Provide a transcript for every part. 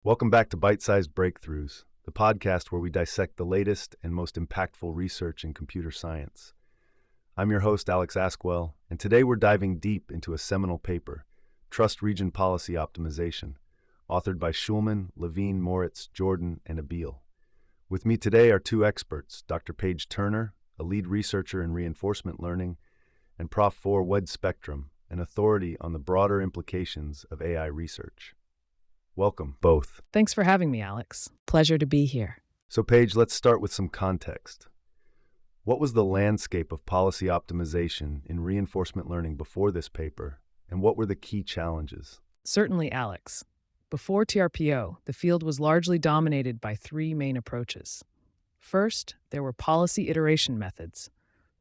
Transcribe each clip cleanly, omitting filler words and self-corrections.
Welcome back to Bite-Sized Breakthroughs, the podcast where we dissect the latest and most impactful research in computer science. I'm your host, Alex Askwell, and today we're diving deep into a seminal paper, Trust Region Policy Optimization, authored by Schulman, Levine, Moritz, Jordan, and Abil. With me today are two experts, Dr. Paige Turner, a lead researcher in reinforcement learning, and Prof. Wed Spectrum, an authority on the broader implications of AI research. Welcome, both. Thanks for having me, Alex. Pleasure to be here. So, Paige, let's start with some context. What was the landscape of policy optimization in reinforcement learning before this paper, and what were the key challenges? Certainly, Alex. Before TRPO, the field was largely dominated by three main approaches. First, there were policy iteration methods,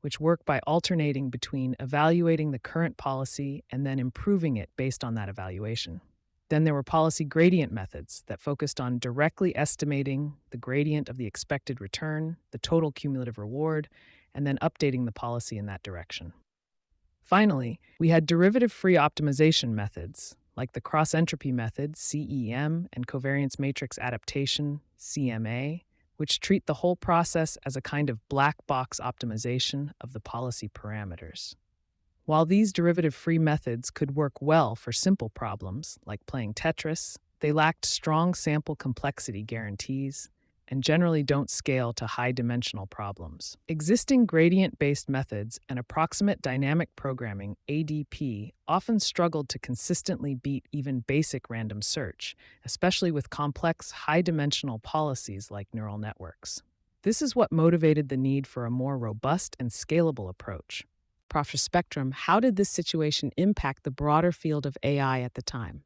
which work by alternating between evaluating the current policy and then improving it based on that evaluation. Then there were policy gradient methods that focused on directly estimating the gradient of the expected return, the total cumulative reward, and then updating the policy in that direction. Finally, we had derivative-free optimization methods, like the cross-entropy method, CEM, and covariance matrix adaptation, CMA, which treat the whole process as a kind of black box optimization of the policy parameters. While these derivative-free methods could work well for simple problems, like playing Tetris, they lacked strong sample complexity guarantees and generally don't scale to high-dimensional problems. Existing gradient-based methods and approximate dynamic programming, ADP, often struggled to consistently beat even basic random search, especially with complex, high-dimensional policies like neural networks. This is what motivated the need for a more robust and scalable approach. Prof. Spectrum, how did this situation impact the broader field of AI at the time?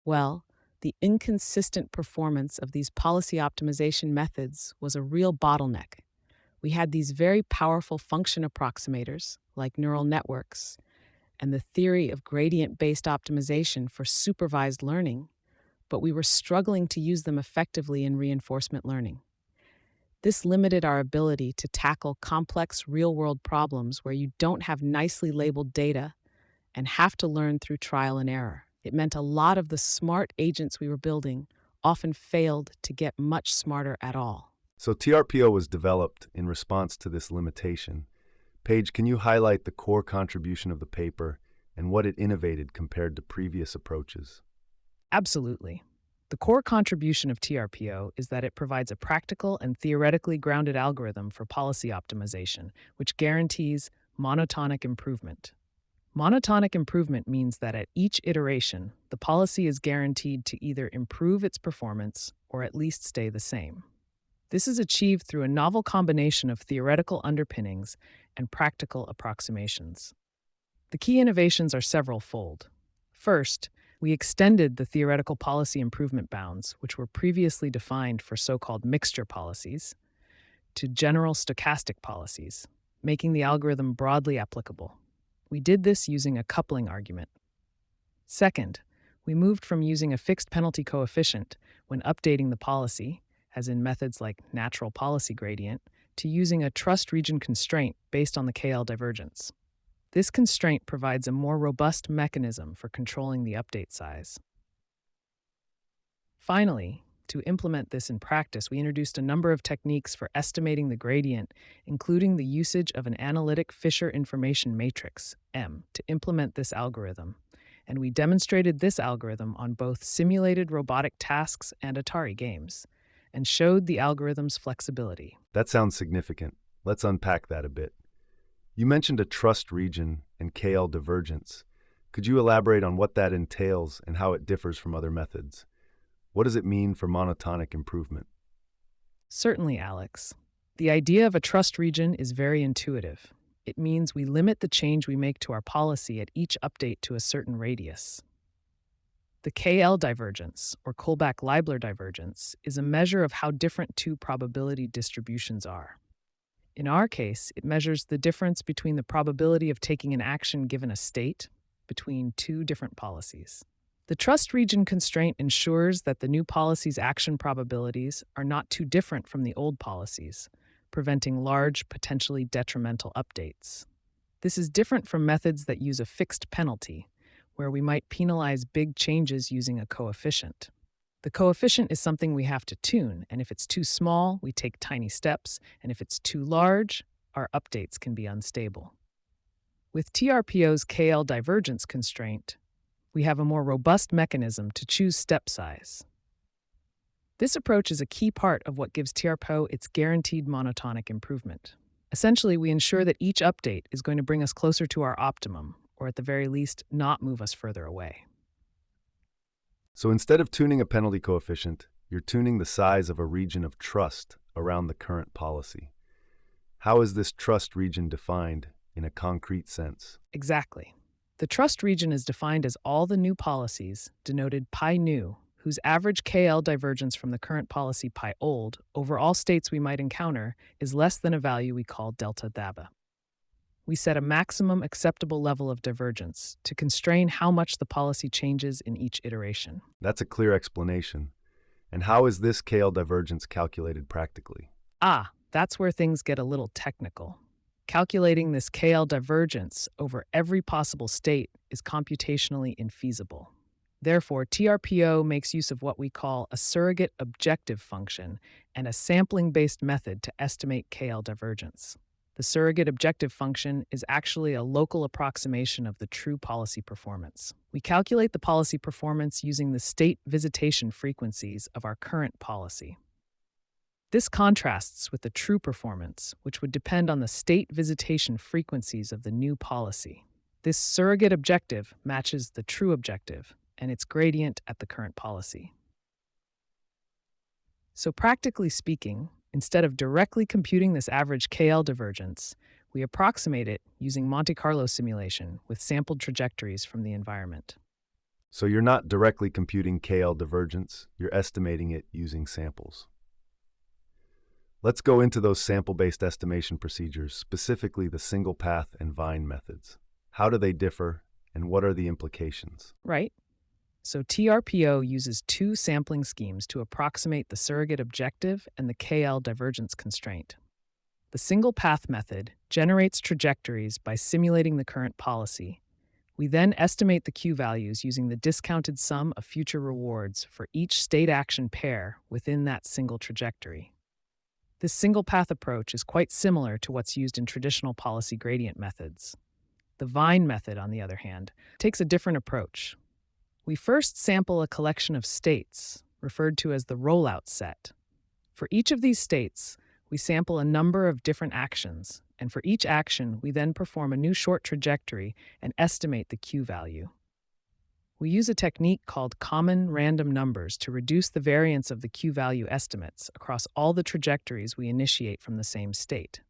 Well, the inconsistent performance of these policy optimization methods was a real bottleneck. We had these very powerful function approximators, like neural networks, and the theory of gradient-based optimization for supervised learning, but we were struggling to use them effectively in reinforcement learning. This limited our ability to tackle complex real-world problems where you don't have nicely labeled data and have to learn through trial and error. It meant a lot of the smart agents we were building often failed to get much smarter at all. So TRPO was developed in response to this limitation. Paige, can you highlight the core contribution of the paper and what it innovated compared to previous approaches? Absolutely. The core contribution of TRPO is that it provides a practical and theoretically grounded algorithm for policy optimization, which guarantees monotonic improvement. Monotonic improvement means that at each iteration, the policy is guaranteed to either improve its performance or at least stay the same. This is achieved through a novel combination of theoretical underpinnings and practical approximations. The key innovations are several-fold. First, we extended the theoretical policy improvement bounds, which were previously defined for so-called mixture policies, to general stochastic policies, making the algorithm broadly applicable. We did this using a coupling argument. Second, we moved from using a fixed penalty coefficient when updating the policy, as in methods like natural policy gradient, to using a trust region constraint based on the KL divergence. This constraint provides a more robust mechanism for controlling the update size. Finally, to implement this in practice, we introduced a number of techniques for estimating the gradient, including the usage of an analytic Fisher information matrix, M, to implement this algorithm. And we demonstrated this algorithm on both simulated robotic tasks and Atari games, and showed the algorithm's flexibility. That sounds significant. Let's unpack that a bit. You mentioned a trust region and KL divergence. Could you elaborate on what that entails and how it differs from other methods? What does it mean for monotonic improvement? Certainly, Alex. The idea of a trust region is very intuitive. It means we limit the change we make to our policy at each update to a certain radius. The KL divergence, or Kullback-Leibler divergence, is a measure of how different two probability distributions are. In our case, it measures the difference between the probability of taking an action given a state between two different policies. The trust region constraint ensures that the new policy's action probabilities are not too different from the old policies, preventing large, potentially detrimental updates. This is different from methods that use a fixed penalty, where we might penalize big changes using a coefficient. The coefficient is something we have to tune, and if it's too small, we take tiny steps, and if it's too large, our updates can be unstable. With TRPO's KL divergence constraint, we have a more robust mechanism to choose step size. This approach is a key part of what gives TRPO its guaranteed monotonic improvement. Essentially, we ensure that each update is going to bring us closer to our optimum, or at the very least, not move us further away. So instead of tuning a penalty coefficient, you're tuning the size of a region of trust around the current policy. How is this trust region defined in a concrete sense? Exactly. The trust region is defined as all the new policies, denoted pi new, whose average KL divergence from the current policy pi old over all states we might encounter is less than a value we call delta daba. We set a maximum acceptable level of divergence to constrain how much the policy changes in each iteration. That's a clear explanation. And how is this KL divergence calculated practically? That's where things get a little technical. Calculating this KL divergence over every possible state is computationally infeasible. Therefore, TRPO makes use of what we call a surrogate objective function and a sampling-based method to estimate KL divergence. The surrogate objective function is actually a local approximation of the true policy performance. We calculate the policy performance using the state visitation frequencies of our current policy. This contrasts with the true performance, which would depend on the state visitation frequencies of the new policy. This surrogate objective matches the true objective and its gradient at the current policy. So practically speaking, instead of directly computing this average KL divergence, we approximate it using Monte Carlo simulation with sampled trajectories from the environment. So you're not directly computing KL divergence, you're estimating it using samples. Let's go into those sample-based estimation procedures, specifically the single path and vine methods. How do they differ, and what are the implications? Right. So TRPO uses two sampling schemes to approximate the surrogate objective and the KL divergence constraint. The single path method generates trajectories by simulating the current policy. We then estimate the Q values using the discounted sum of future rewards for each state action pair within that single trajectory. This single path approach is quite similar to what's used in traditional policy gradient methods. The vine method, on the other hand, takes a different approach. We first sample a collection of states, referred to as the rollout set. For each of these states, we sample a number of different actions, and for each action, we then perform a new short trajectory and estimate the Q value. We use a technique called common random numbers to reduce the variance of the Q value estimates across all the trajectories we initiate from the same state.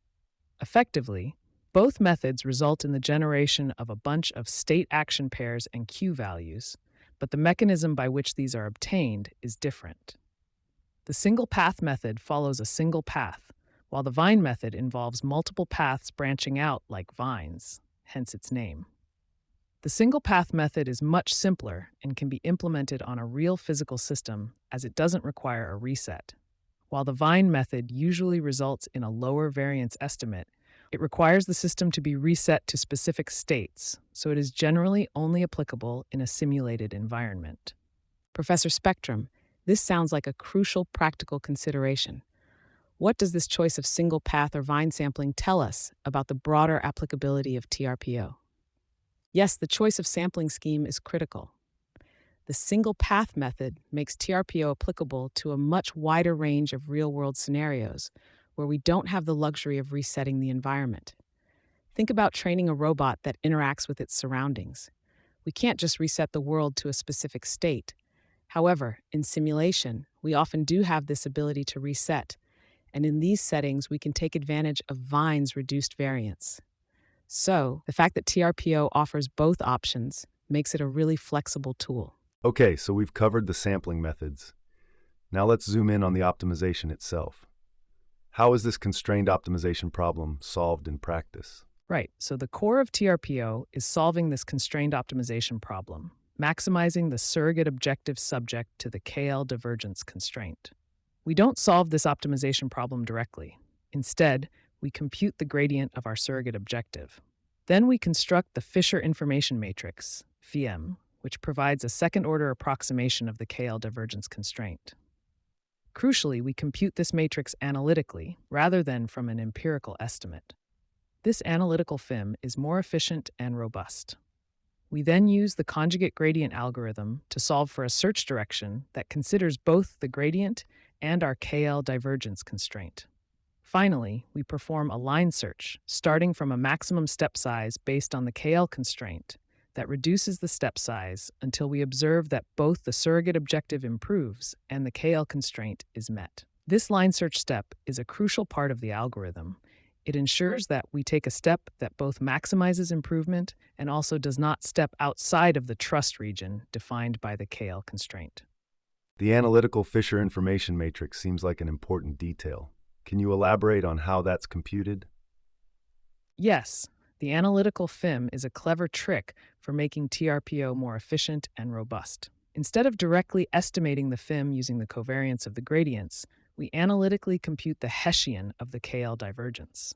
Effectively, both methods result in the generation of a bunch of state action pairs and Q values, but the mechanism by which these are obtained is different. The single path method follows a single path, while the vine method involves multiple paths branching out like vines, hence its name. The single path method is much simpler and can be implemented on a real physical system as it doesn't require a reset. While the vine method usually results in a lower variance estimate, it requires the system to be reset to specific states, so it is generally only applicable in a simulated environment. Professor Spectrum, this sounds like a crucial practical consideration. What does this choice of single path or vine sampling tell us about the broader applicability of TRPO? Yes, the choice of sampling scheme is critical. The single path method makes TRPO applicable to a much wider range of real-world scenarios where we don't have the luxury of resetting the environment. Think about training a robot that interacts with its surroundings. We can't just reset the world to a specific state. However, in simulation, we often do have this ability to reset, and in these settings, we can take advantage of Vine's reduced variance. So, the fact that TRPO offers both options makes it a really flexible tool. Okay, so we've covered the sampling methods. Now let's zoom in on the optimization itself. How is this constrained optimization problem solved in practice? Right, so the core of TRPO is solving this constrained optimization problem, maximizing the surrogate objective subject to the KL divergence constraint. We don't solve this optimization problem directly. Instead, we compute the gradient of our surrogate objective. Then we construct the Fisher information matrix, VM, which provides a second-order approximation of the KL divergence constraint. Crucially, we compute this matrix analytically rather than from an empirical estimate. This analytical FIM is more efficient and robust. We then use the conjugate gradient algorithm to solve for a search direction that considers both the gradient and our KL divergence constraint. Finally, we perform a line search, starting from a maximum step size based on the KL constraint that reduces the step size until we observe that both the surrogate objective improves and the KL constraint is met. This line search step is a crucial part of the algorithm. It ensures that we take a step that both maximizes improvement and also does not step outside of the trust region defined by the KL constraint. The analytical Fisher information matrix seems like an important detail. Can you elaborate on how that's computed? Yes, the analytical FIM is a clever trick for making TRPO more efficient and robust. Instead of directly estimating the FIM using the covariance of the gradients, we analytically compute the Hessian of the KL divergence.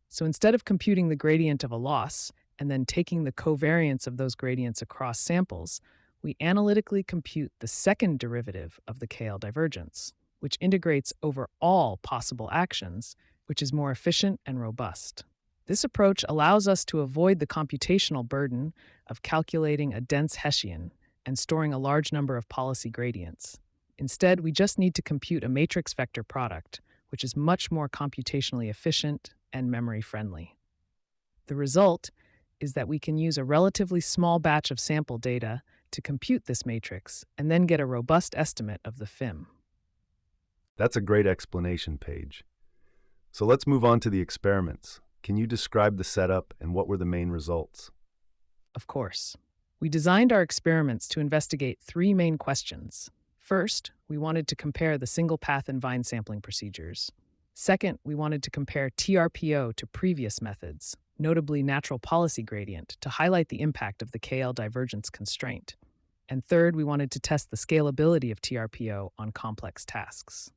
So instead of computing the gradient of a loss and then taking the covariance of those gradients across samples, we analytically compute the second derivative of the KL divergence, which integrates over all possible actions, which is more efficient and robust. This approach allows us to avoid the computational burden of calculating a dense Hessian and storing a large number of policy gradients. Instead, we just need to compute a matrix vector product, which is much more computationally efficient and memory-friendly. The result is that we can use a relatively small batch of sample data to compute this matrix and then get a robust estimate of the FIM. That's a great explanation, Paige. So let's move on to the experiments. Can you describe the setup and what were the main results? Of course. We designed our experiments to investigate three main questions. First, we wanted to compare the single-path and vine sampling procedures. Second, we wanted to compare TRPO to previous methods, notably natural policy gradient, to highlight the impact of the KL divergence constraint. And third, we wanted to test the scalability of TRPO on complex tasks.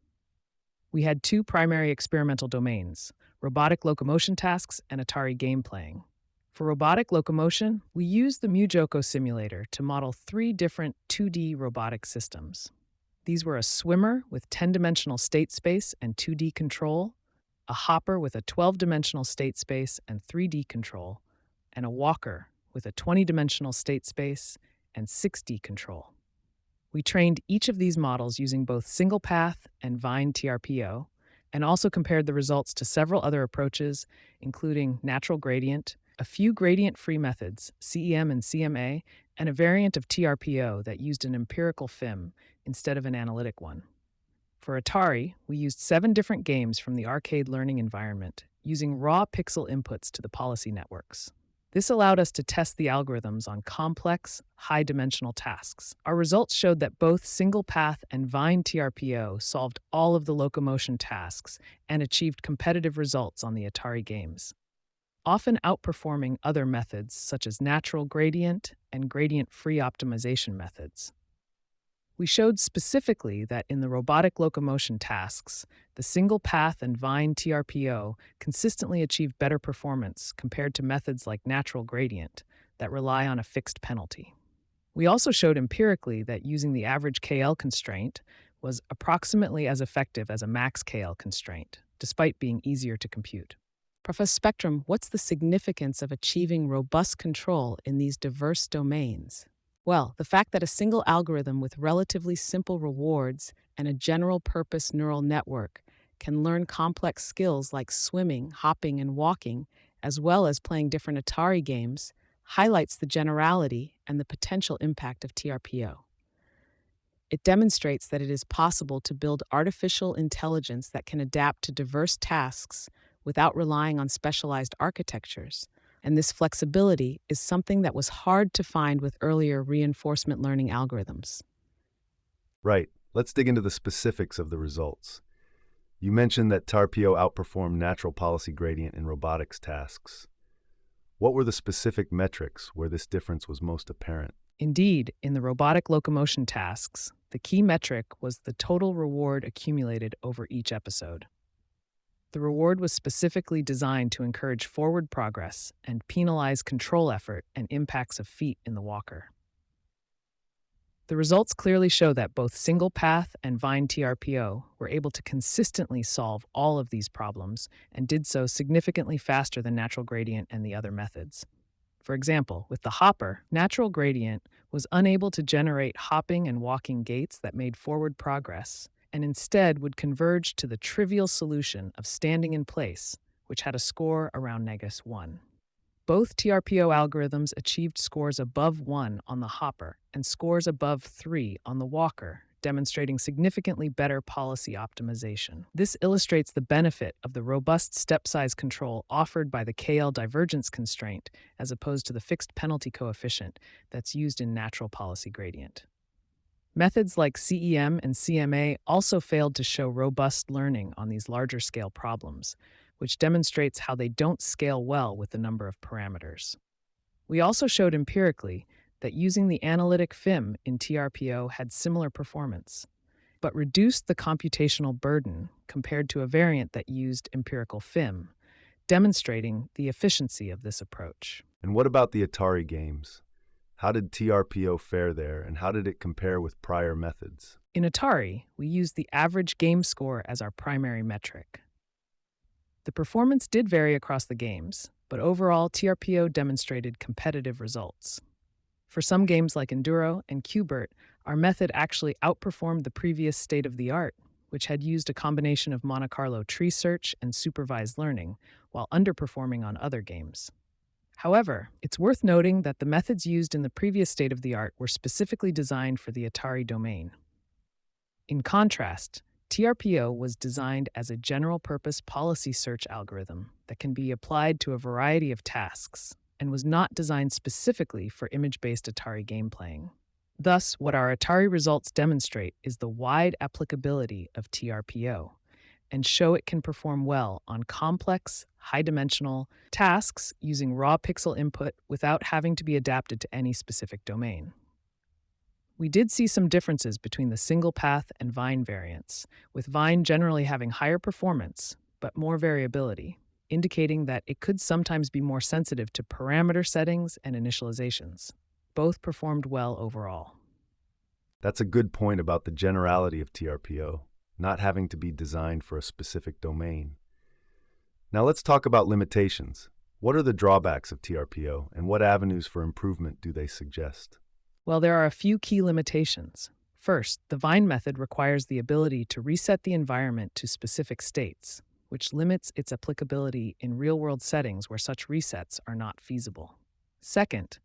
We had two primary experimental domains, robotic locomotion tasks and Atari game playing. For robotic locomotion, we used the MuJoco simulator to model three different 2D robotic systems. These were a swimmer with 10-dimensional state space and 2D control, a hopper with a 12-dimensional state space and 3D control, and a walker with a 20-dimensional state space and 6D control. We trained each of these models using both single-path and vine TRPO, and also compared the results to several other approaches, including natural gradient, a few gradient-free methods, CEM and CMA, and a variant of TRPO that used an empirical FIM instead of an analytic one. For Atari, we used 7 different games from the arcade learning environment, using raw pixel inputs to the policy networks. This allowed us to test the algorithms on complex, high-dimensional tasks. Our results showed that both single-path and vine TRPO solved all of the locomotion tasks and achieved competitive results on the Atari games, often outperforming other methods such as natural gradient and gradient-free optimization methods. We showed specifically that in the robotic locomotion tasks, the single-path and vine TRPO consistently achieved better performance compared to methods like natural gradient that rely on a fixed penalty. We also showed empirically that using the average KL constraint was approximately as effective as a max KL constraint, despite being easier to compute. Professor Spectrum, what's the significance of achieving robust control in these diverse domains? Well, the fact that a single algorithm with relatively simple rewards and a general-purpose neural network can learn complex skills like swimming, hopping, and walking, as well as playing different Atari games, highlights the generality and the potential impact of TRPO. It demonstrates that it is possible to build artificial intelligence that can adapt to diverse tasks without relying on specialized architectures. And this flexibility is something that was hard to find with earlier reinforcement learning algorithms. Right. Let's dig into the specifics of the results. You mentioned that TRPO outperformed natural policy gradient in robotics tasks. What were the specific metrics where this difference was most apparent? Indeed, in the robotic locomotion tasks, the key metric was the total reward accumulated over each episode. The reward was specifically designed to encourage forward progress and penalize control effort and impacts of feet in the walker. The results clearly show that both single path and Vine TRPO were able to consistently solve all of these problems and did so significantly faster than natural gradient and the other methods. For example, with the hopper, natural gradient was unable to generate hopping and walking gaits that made forward progress, and instead would converge to the trivial solution of standing in place, which had a score around -1. Both TRPO algorithms achieved scores above 1 on the hopper and scores above 3 on the walker, demonstrating significantly better policy optimization. This illustrates the benefit of the robust step size control offered by the KL divergence constraint as opposed to the fixed penalty coefficient that's used in natural policy gradient. Methods like CEM and CMA also failed to show robust learning on these larger scale problems, which demonstrates how they don't scale well with the number of parameters. We also showed empirically that using the analytic FIM in TRPO had similar performance, but reduced the computational burden compared to a variant that used empirical FIM, demonstrating the efficiency of this approach. And what about the Atari games? How did TRPO fare there, and how did it compare with prior methods? In Atari, we used the average game score as our primary metric. The performance did vary across the games, but overall, TRPO demonstrated competitive results. For some games like Enduro and Qbert, our method actually outperformed the previous state-of-the-art, which had used a combination of Monte Carlo tree search and supervised learning, while underperforming on other games. However, it's worth noting that the methods used in the previous state-of-the-art were specifically designed for the Atari domain. In contrast, TRPO was designed as a general-purpose policy search algorithm that can be applied to a variety of tasks and was not designed specifically for image-based Atari game playing. Thus, what our Atari results demonstrate is the wide applicability of TRPO and show it can perform well on complex, high-dimensional tasks using raw pixel input without having to be adapted to any specific domain. We did see some differences between the single path and Vine variants, with Vine generally having higher performance, but more variability, indicating that it could sometimes be more sensitive to parameter settings and initializations. Both performed well overall. That's a good point about the generality of TRPO, not having to be designed for a specific domain. Now let's talk about limitations. What are the drawbacks of TRPO, and what avenues for improvement do they suggest? Well, there are a few key limitations. First, the Vine method requires the ability to reset the environment to specific states, which limits its applicability in real-world settings where such resets are not feasible. Second,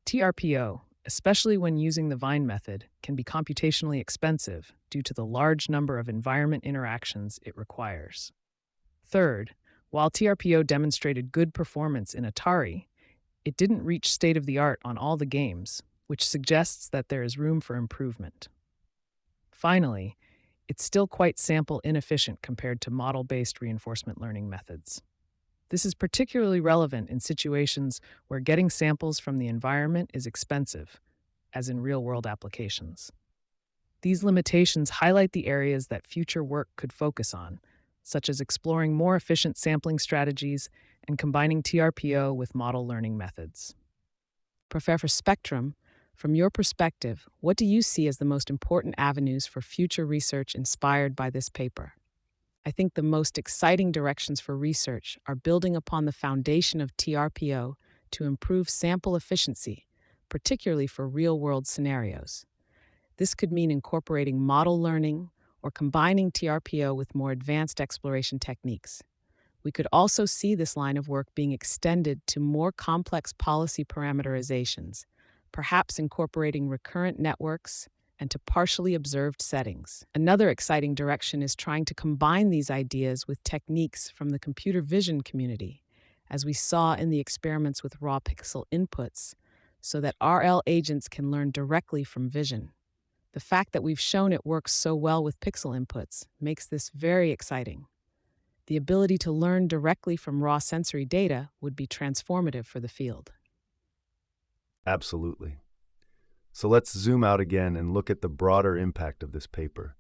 TRPO, especially when using the Vine method, can be computationally expensive due to the large number of environment interactions it requires. Third, while TRPO demonstrated good performance in Atari, it didn't reach state-of-the-art on all the games, which suggests that there is room for improvement. Finally, it's still quite sample inefficient compared to model-based reinforcement learning methods. This is particularly relevant in situations where getting samples from the environment is expensive, as in real-world applications. These limitations highlight the areas that future work could focus on, such as exploring more efficient sampling strategies and combining TRPO with model learning methods. Professor Spectrum, from your perspective, what do you see as the most important avenues for future research inspired by this paper? I think the most exciting directions for research are building upon the foundation of TRPO to improve sample efficiency, particularly for real-world scenarios. This could mean incorporating model learning or combining TRPO with more advanced exploration techniques. We could also see this line of work being extended to more complex policy parameterizations, perhaps incorporating recurrent networks and to partially observed settings. Another exciting direction is trying to combine these ideas with techniques from the computer vision community, as we saw in the experiments with raw pixel inputs, so that RL agents can learn directly from vision. The fact that we've shown it works so well with pixel inputs makes this very exciting. The ability to learn directly from raw sensory data would be transformative for the field. Absolutely. So let's zoom out again and look at the broader impact of this paper.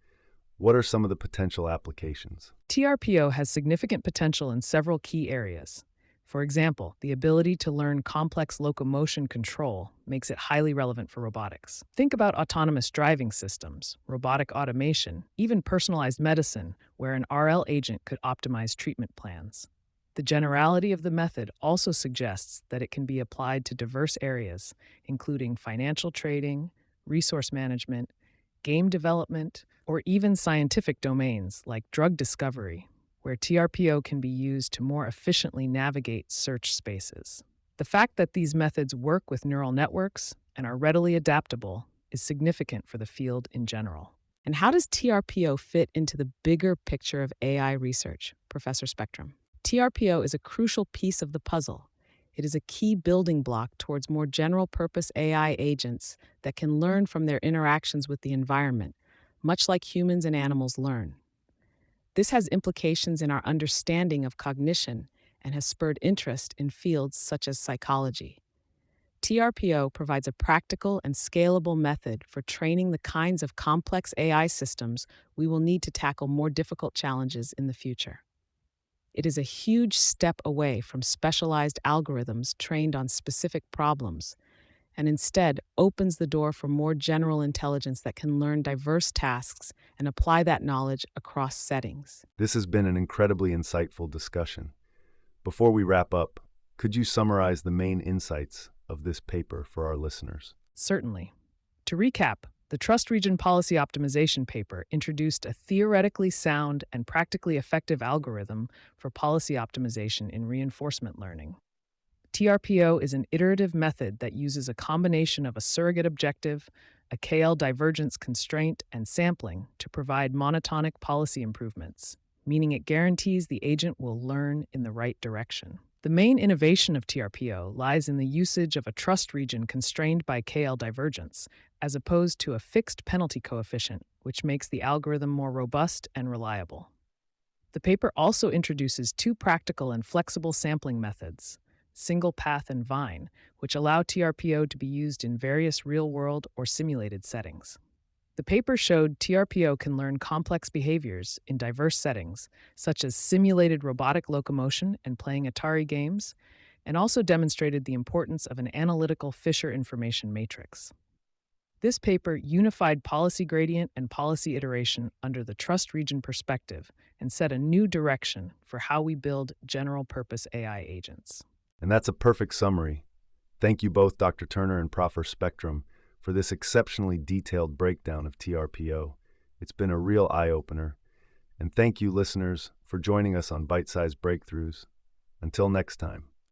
What are some of the potential applications? TRPO has significant potential in several key areas. For example, the ability to learn complex locomotion control makes it highly relevant for robotics. Think about autonomous driving systems, robotic automation, even personalized medicine, where an RL agent could optimize treatment plans. The generality of the method also suggests that it can be applied to diverse areas, including financial trading, resource management, game development, or even scientific domains like drug discovery, where TRPO can be used to more efficiently navigate search spaces. The fact that these methods work with neural networks and are readily adaptable is significant for the field in general. And how does TRPO fit into the bigger picture of AI research, Professor Spectrum? TRPO is a crucial piece of the puzzle. It is a key building block towards more general-purpose AI agents that can learn from their interactions with the environment, much like humans and animals learn. This has implications in our understanding of cognition and has spurred interest in fields such as psychology. TRPO provides a practical and scalable method for training the kinds of complex AI systems we will need to tackle more difficult challenges in the future. It is a huge step away from specialized algorithms trained on specific problems, and instead opens the door for more general intelligence that can learn diverse tasks and apply that knowledge across settings. This has been an incredibly insightful discussion. Before we wrap up, could you summarize the main insights of this paper for our listeners? Certainly. To recap, the Trust Region Policy Optimization paper introduced a theoretically sound and practically effective algorithm for policy optimization in reinforcement learning. TRPO is an iterative method that uses a combination of a surrogate objective, a KL divergence constraint, and sampling to provide monotonic policy improvements, meaning it guarantees the agent will learn in the right direction. The main innovation of TRPO lies in the usage of a trust region constrained by KL divergence, as opposed to a fixed penalty coefficient, which makes the algorithm more robust and reliable. The paper also introduces two practical and flexible sampling methods, single path and vine, which allow TRPO to be used in various real-world or simulated settings. The paper showed TRPO can learn complex behaviors in diverse settings, such as simulated robotic locomotion and playing Atari games, and also demonstrated the importance of an analytical Fisher information matrix. This paper unified policy gradient and policy iteration under the trust region perspective and set a new direction for how we build general-purpose AI agents. And that's a perfect summary. Thank you both, Dr. Turner and Prof. Spectrum, for this exceptionally detailed breakdown of TRPO. It's been a real eye-opener. And thank you, listeners, for joining us on Bite-Sized Breakthroughs. Until next time.